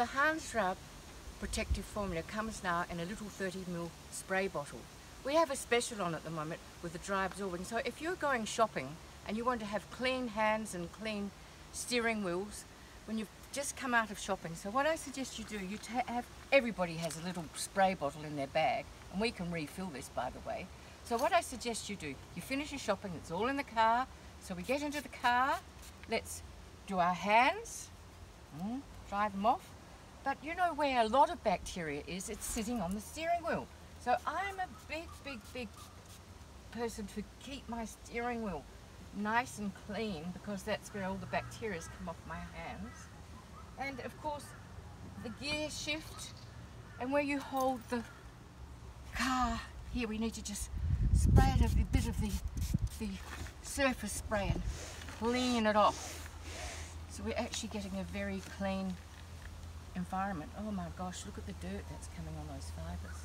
the Hansrub protective formula comes now in a little 30ml spray bottle. We have a special on at the moment with the dry absorbing. So if you're going shopping and you want to have clean hands and clean steering wheels when you've just come out of shopping, so what I suggest you do, you have, everybody has a little spray bottle in their bag, and we can refill this, by the way. So what I suggest you do, you finish your shopping, it's all in the car, so we get into the car, let's do our hands, dry them off. But you know where a lot of bacteria is? It's sitting on the steering wheel. So I'm a big person to keep my steering wheel nice and clean, because that's where all the bacteria come off my hands. And of course, the gear shift and where you hold the car, here we need to just spray it a bit of the surface spray and clean it off. So we're actually getting a very clean environment. Oh my gosh, look at the dirt that's coming on those fibres.